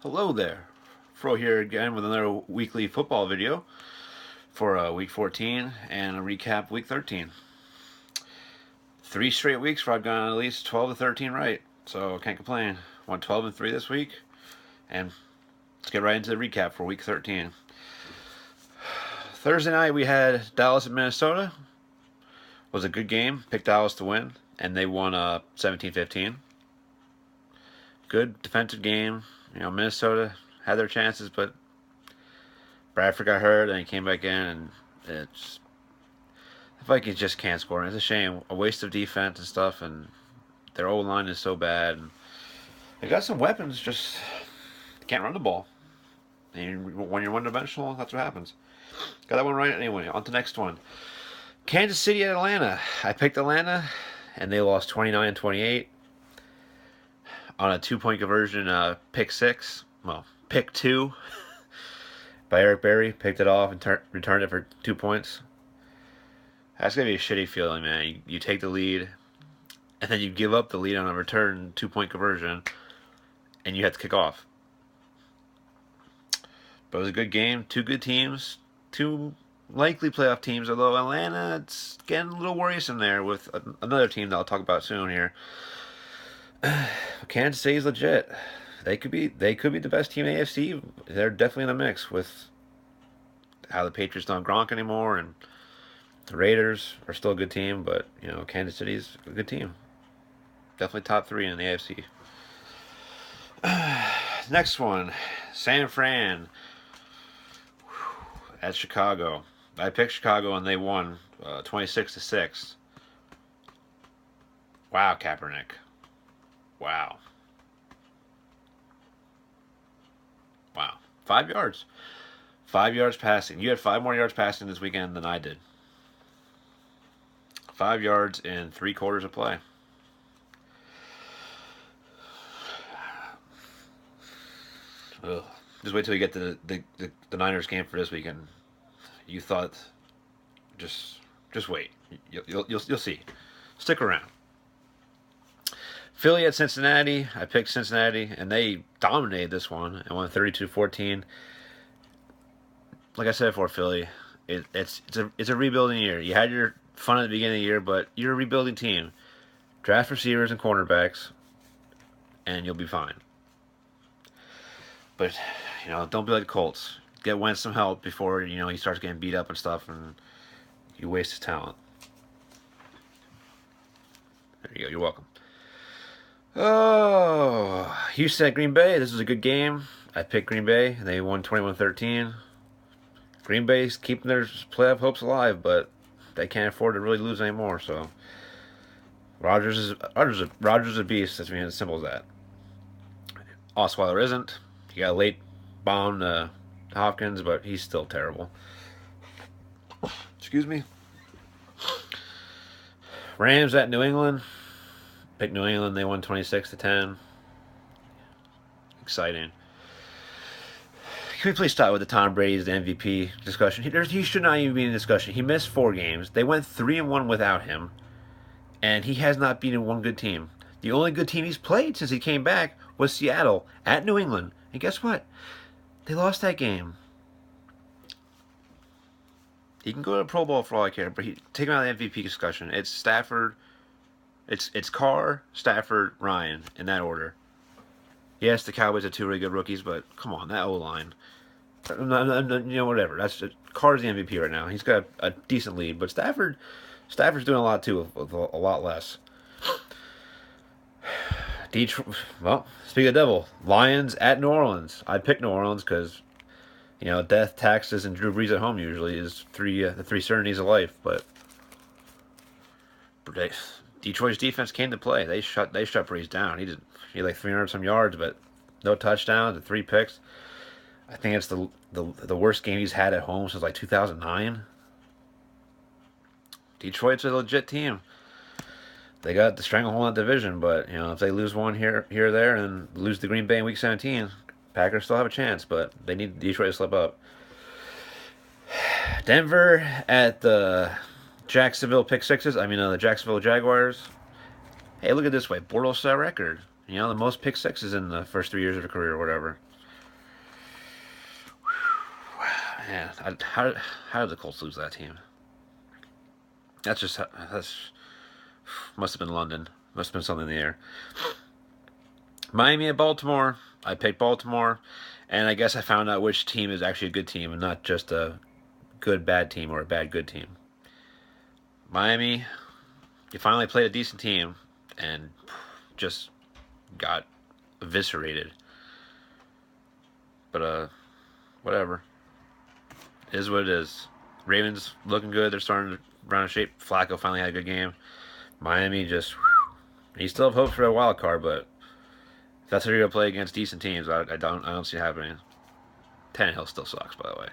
Hello there. Fro here again with another weekly football video for week 14 and a recap week 13. 3 straight weeks where I've gone at least 12 to 13 right, so can't complain. Won 12 and 3 this week, and let's get right into the recap for week 13. Thursday night we had Dallas and Minnesota. It was a good game. Picked Dallas to win, and they won 17-15. Good defensive game. Minnesota had their chances, but Bradford got hurt and he came back in, and it's the Vikings just can't score. And it's a shame, a waste of defense and stuff, and their O line is so bad. And they got some weapons, just can't run the ball. And when you're one-dimensional, that's what happens. Got that one right anyway. On to the next one. Kansas City at Atlanta. I picked Atlanta, and they lost 29-28 on a 2-point conversion, pick six. Well, pick two by Eric Berry. Picked it off and returned it for 2 points. That's going to be a shitty feeling, man. You take the lead, and then you give up the lead on a return 2-point conversion, and you have to kick off. But it was a good game. Two good teams. Two likely playoff teams, although Atlanta, it's getting a little worrisome there with another team that I'll talk about soon here. Kansas City's legit. They could be the best team in the AFC. They're definitely in the mix with how the Patriots don't have Gronk anymore, and the Raiders are still a good team, but Kansas City's a good team. Definitely top 3 in the AFC. Next one, San Fran at Chicago. I picked Chicago and they won 26-6. Wow, Kaepernick. Wow. 5 yards. 5 yards passing. You had 5 more yards passing this weekend than I did. 5 yards in 3 quarters of play. Ugh. Just wait till you get to the Niners game for this weekend. You thought, just wait. You'll see. Stick around. Philly at Cincinnati. I picked Cincinnati, and they dominated this one and won 32-14. Like I said before, Philly, it's a rebuilding year. You had your fun at the beginning of the year, but you're a rebuilding team. Draft receivers and cornerbacks, and you'll be fine. But don't be like the Colts. Get Wentz some help before he starts getting beat up and stuff, and you waste his talent. There you go. You're welcome. Oh, Houston at Green Bay. This was a good game. I picked Green Bay, and they won 21-13. Green Bay's keeping their playoff hopes alive, but they can't afford to really lose anymore. So Rodgers is a beast. That's as simple as that. Osweiler isn't. He got a late bomb to Hopkins, but he's still terrible. Excuse me. Rams at New England. Picked New England. They won 26-10. Exciting. Can we please start with the Tom Brady's the MVP discussion? He should not even be in discussion. He missed 4 games. They went 3-1 without him, and he has not beaten one good team. The only good team he's played since he came back was Seattle at New England. And guess what? They lost that game. He can go to the Pro Bowl for all I care, but take him out of the MVP discussion. It's Stafford. It's Carr, Stafford, Ryan in that order. Yes, the Cowboys have 2 really good rookies, but come on, that O-line. Whatever. That's Carr's the MVP right now. He's got a decent lead, but Stafford's doing a lot too, with a lot less. Detroit. Well, speaking of devil, Lions at New Orleans. I picked New Orleans because, death, taxes, and Drew Brees at home usually is the 3 certainties of life. But Detroit's defense came to play. They shut Brees down. He had like 300 some yards, but no touchdowns and 3 picks. I think it's the worst game he's had at home since like 2009. Detroit's a legit team. They got the stranglehold in that division, but if they lose one here or there and lose to Green Bay in Week 17, Packers still have a chance, but they need Detroit to slip up. Denver at the Jacksonville pick sixes. The Jacksonville Jaguars. Hey, look at it this way. Bortles set record. The most pick sixes in the first 3 years of a career or whatever. Man, how did the Colts lose that team? That's must have been London. Must have been something in the air. Miami at Baltimore. I picked Baltimore, and I guess I found out which team is actually a good team and not just a good bad team or a bad good team. Miami, you finally played a decent team and just got eviscerated. But whatever. It is what it is. Ravens looking good. They're starting to run out of shape. Flacco finally had a good game. Miami just. You still have hope for a wild card, but if that's how you're gonna play against decent teams, I don't see it happening. Tannehill still sucks, by the way.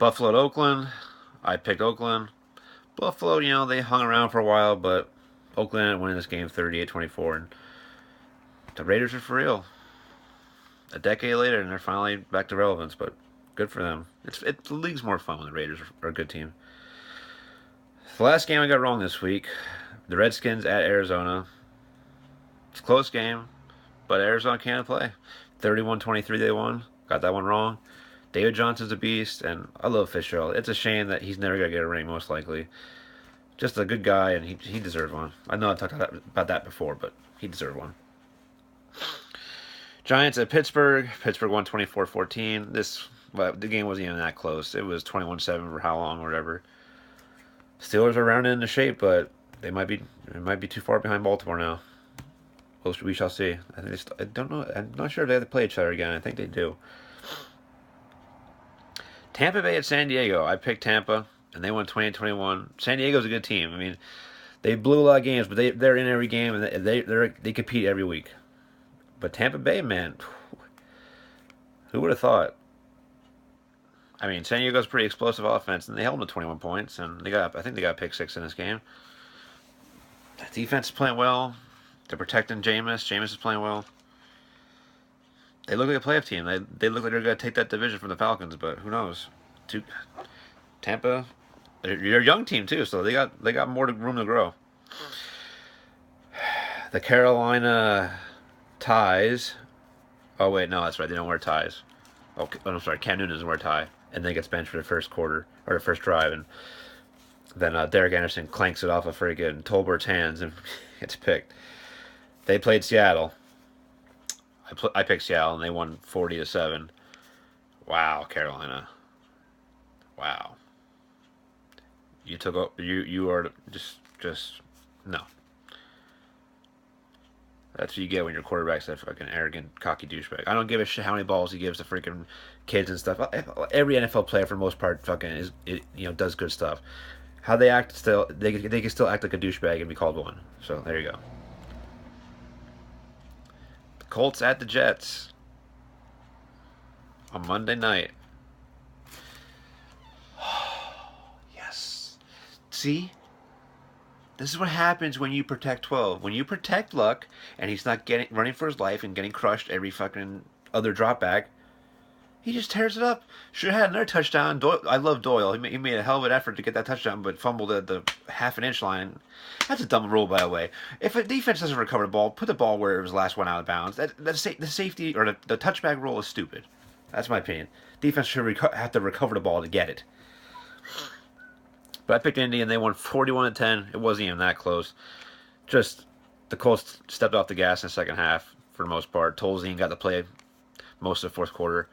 Buffalo at Oakland. I picked Oakland. Buffalo, they hung around for a while, but Oakland ended up winning this game 38-24, and the Raiders are for real. A decade later, and they're finally back to relevance, but good for them. The league's more fun when the Raiders are a good team. The last game I got wrong this week, the Redskins at Arizona. It's a close game, but Arizona can't play. 31-23 they won. Got that one wrong. David Johnson's a beast, and I love Fitzgerald. It's a shame that he's never going to get a ring, most likely. Just a good guy, and he deserves one. I know I talked about that before, but he deserved one. Giants at Pittsburgh. Pittsburgh won 24-14. The game wasn't even that close. It was 21-7 for how long or whatever. Steelers are rounding into shape, but they might be too far behind Baltimore now. We shall see. I don't know. I'm not sure if they have to play each other again. I think they do. Tampa Bay at San Diego. I picked Tampa, and they won 20-21. San Diego's a good team. I mean, they blew a lot of games, but they're in every game, and they compete every week. But Tampa Bay, man, who would have thought? I mean, San Diego's pretty explosive offense, and they held them to 21 points, and I think they got pick six in this game. The defense is playing well. They're protecting Jameis. Jameis is playing well. They look like a playoff team. They look like they're going to take that division from the Falcons, but who knows? Tampa, they're a young team too, so they got more room to grow. The Carolina ties. Oh wait, no, that's right. They don't wear ties. Oh, I'm sorry. Cam Newton doesn't wear a tie, and then gets benched for the first quarter or the first drive, and then Derek Anderson clanks it off a freaking Tolbert's hands and gets picked. They played Seattle. I picked Seattle, and they won 40-7. Wow, Carolina. Wow. You took up. You are just no. That's what you get when your quarterback's that fucking arrogant, cocky douchebag. I don't give a shit how many balls he gives to freaking kids and stuff. Every NFL player, for the most part, fucking does good stuff. How they act still, they can still act like a douchebag and be called one. So there you go. The Colts at the Jets on Monday night. Yes. See? This is what happens when you protect 12. When you protect Luck, and he's not running for his life and getting crushed every fucking other drop back, he just tears it up. Should have had another touchdown. I love Doyle. He made a hell of an effort to get that touchdown, but fumbled at the half-an-inch line. That's a dumb rule, by the way. If a defense doesn't recover the ball, put the ball where it was last one out of bounds. The safety or the touchback rule is stupid. That's my opinion. Defense should have to recover the ball to get it. But I picked Indy, and they won 41-10. It wasn't even that close. Just the Colts stepped off the gas in the second half for the most part. Tolzien got to play most of the fourth quarter.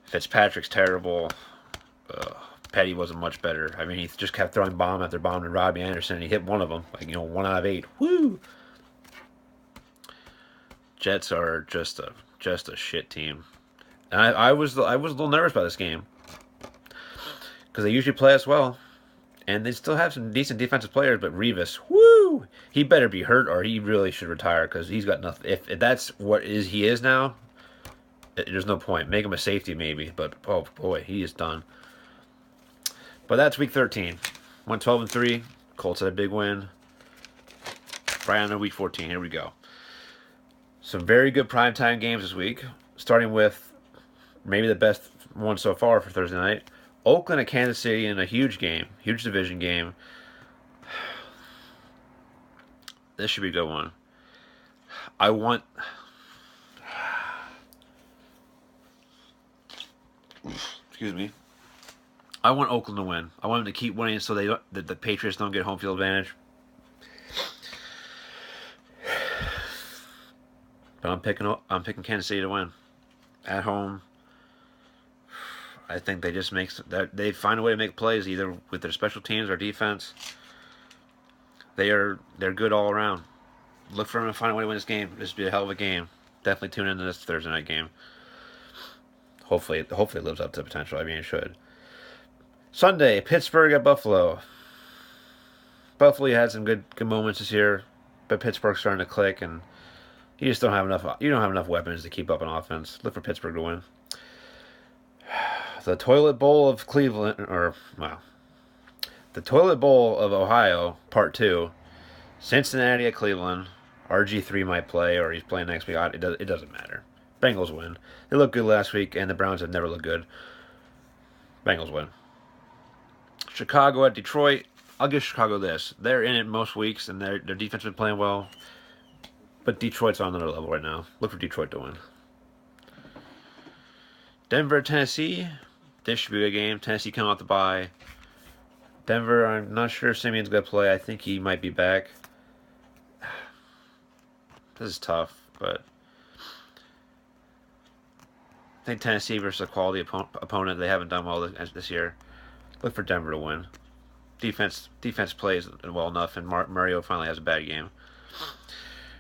Fitzpatrick's terrible. Petty wasn't much better. I mean, he just kept throwing bomb after bomb to Robbie Anderson, and he hit one of them. 1 out of 8. Woo! Jets are just a shit team. And I was a little nervous about this game, because they usually play us well, and they still have some decent defensive players. But Revis, woo, he better be hurt, or he really should retire, because he's got nothing. If that's what he is now, there's no point. Make him a safety maybe, but oh boy, he is done. But that's week 13. Went 12-3. Colts had a big win. Right on to week 14. Here we go. Some very good primetime games this week, starting with maybe the best one so far for Thursday night. Oakland at Kansas City in a huge game, huge division game. This should be a good one. Excuse me. I want Oakland to win. I want them to keep winning so the Patriots don't get home field advantage. But I'm picking Kansas City to win at home. I think they just they find a way to make plays either with their special teams or defense. They're good all around. Look for them to find a way to win this game. This will be a hell of a game. Definitely tune into this Thursday night game. Hopefully it lives up to the potential. I mean, it should. Sunday, Pittsburgh at Buffalo. Buffalo had some good moments this year, but Pittsburgh's starting to click, and you just don't have enough. You don't have enough weapons to keep up on offense. Look for Pittsburgh to win. The Toilet Bowl of Cleveland, the Toilet Bowl of Ohio, Part 2. Cincinnati at Cleveland. RG3 might play, or he's playing next week. It doesn't matter. Bengals win. They looked good last week, and the Browns have never looked good. Bengals win. Chicago at Detroit. I'll give Chicago this. They're in it most weeks, and their defense has been playing well. But Detroit's on another level right now. Look for Detroit to win. Denver, Tennessee. This should be a good game. Tennessee coming off the bye. Denver, I'm not sure if Simeon's going to play. I think he might be back. This is tough, but I think Tennessee versus a quality opponent. They haven't done well this year. Look for Denver to win. Defense plays well enough, and Mario finally has a bad game.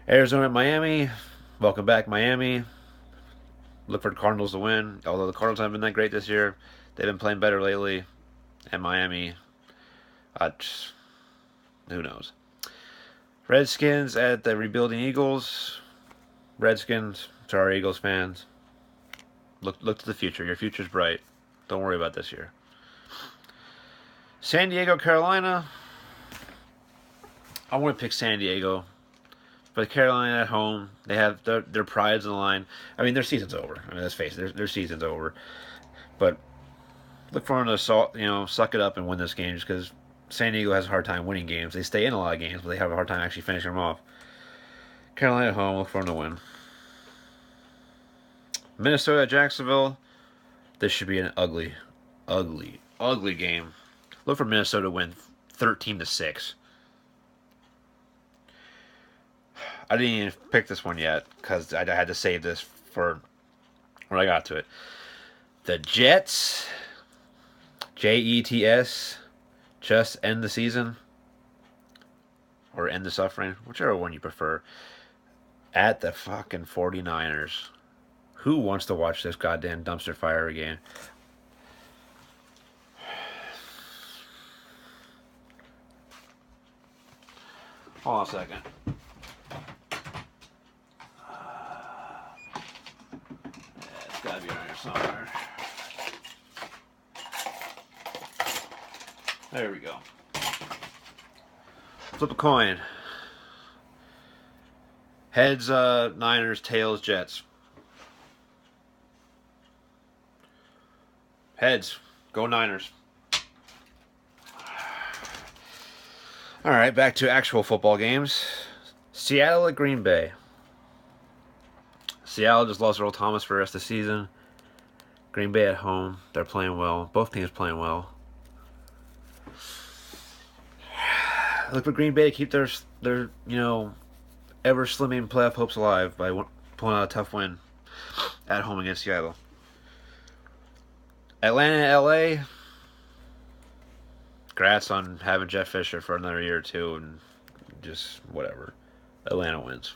Arizona at Miami. Welcome back, Miami. Look for the Cardinals to win. Although the Cardinals haven't been that great this year, they've been playing better lately. And Miami, who knows? Redskins at the rebuilding Eagles. Redskins, sorry, Eagles fans. Look to the future. Your future's bright. Don't worry about this year. San Diego, Carolina. I want to pick San Diego. But Carolina at home, they have their pride's on the line. I mean, their season's over. I mean, let's face it, their season's over. But look for them to suck it up and win this game, just because San Diego has a hard time winning games. They stay in a lot of games, but they have a hard time actually finishing them off. Carolina at home, look for them to win. Minnesota at Jacksonville. This should be an ugly game. Look for Minnesota to win 13-6. I didn't even pick this one yet because I had to save this for when I got to it. The Jets, Jets, just end the season or end the suffering, whichever one you prefer, at the fucking 49ers. Who wants to watch this goddamn dumpster fire again? Hold on a second. It's gotta be around here somewhere. There we go. Flip a coin. Heads, Niners, tails, Jets. Heads. Go Niners. All right, back to actual football games. Seattle at Green Bay. Seattle just lost Earl Thomas for the rest of the season. Green Bay at home. They're playing well. Both teams playing well. Look for Green Bay to keep their ever slimming playoff hopes alive by pulling out a tough win at home against Seattle. Atlanta, LA. Congrats on having Jeff Fisher for another year or two, and just whatever. Atlanta wins.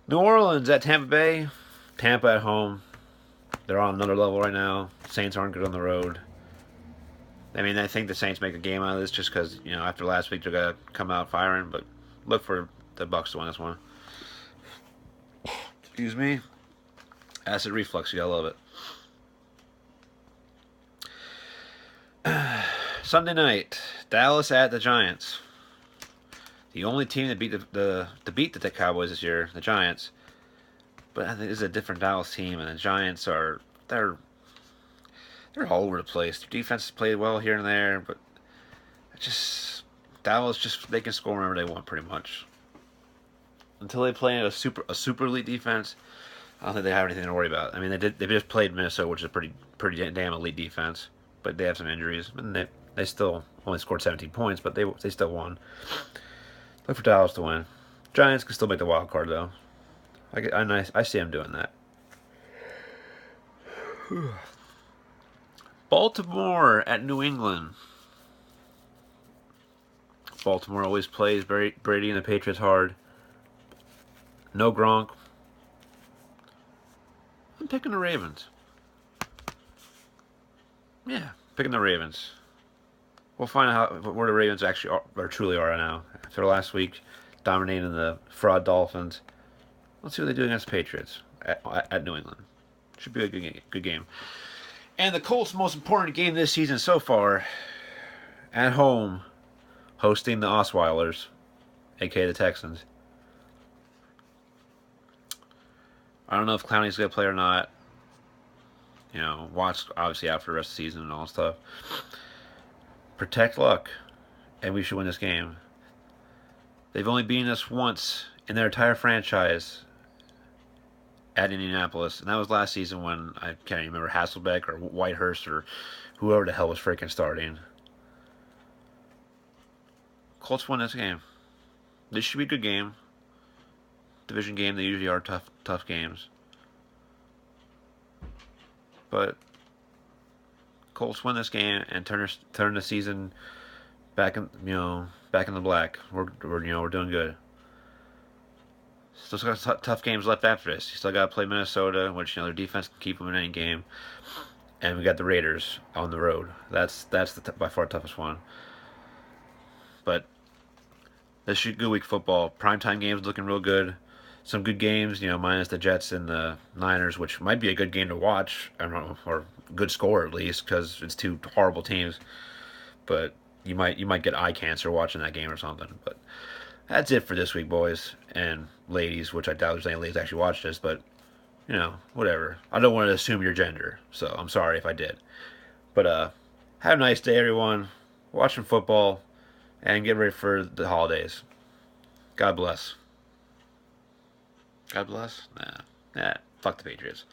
New Orleans at Tampa Bay. Tampa at home. They're on another level right now. Saints aren't good on the road. I mean, I think the Saints make a game out of this just because, after last week they're going to come out firing, but look for the Bucs to win this one. Excuse me. Acid reflux, you gotta love it. Sunday night, Dallas at the Giants. The only team that beat the Cowboys this year, the Giants. But I think this is a different Dallas team, and the Giants they're all over the place. Their defense has played well here and there, but Dallas they can score whenever they want pretty much. Until they play a super elite defense, I don't think they have anything to worry about. I mean, they just played Minnesota, which is a pretty damn elite defense, but they have some injuries, and they still only scored 17 points, but they still won. Look for Dallas to win. Giants can still make the wild card though. I see them doing that. Baltimore at New England. Baltimore always plays Brady and the Patriots hard. No Gronk. I'm picking the Ravens. Yeah, picking the Ravens. We'll find out where the Ravens actually are truly are now. After last week, dominating the fraud Dolphins. Let's see what they do against the Patriots at New England. Should be a good game. And the Colts' most important game this season so far, at home, hosting the Osweilers, aka the Texans. I don't know if Clowney's going to play or not. You know, watch obviously after the rest of the season and all that stuff. Protect Luck, and we should win this game. They've only beaten us once in their entire franchise at Indianapolis, and that was last season when I can't even remember Hasselbeck or Whitehurst or whoever the hell was freaking starting. Colts won this game. This should be a good game. Division game, they usually are tough games. But Colts win this game and turn the season back in back in the black. We're doing good. Still got tough games left after this. You still got to play Minnesota, which their defense can keep them in any game, and we got the Raiders on the road. That's by far toughest one. But this should be good week football. Primetime games looking real good. Some good games, minus the Jets and the Niners, which might be a good game to watch. I don't know, or good score at least, because it's two horrible teams. But you might get eye cancer watching that game or something. But that's it for this week, boys and ladies, which I doubt there's any ladies actually watch this, but whatever. I don't want to assume your gender, so I'm sorry if I did. But have a nice day, everyone. Watch some football and get ready for the holidays. God bless. God bless? Nah. Fuck the Patriots.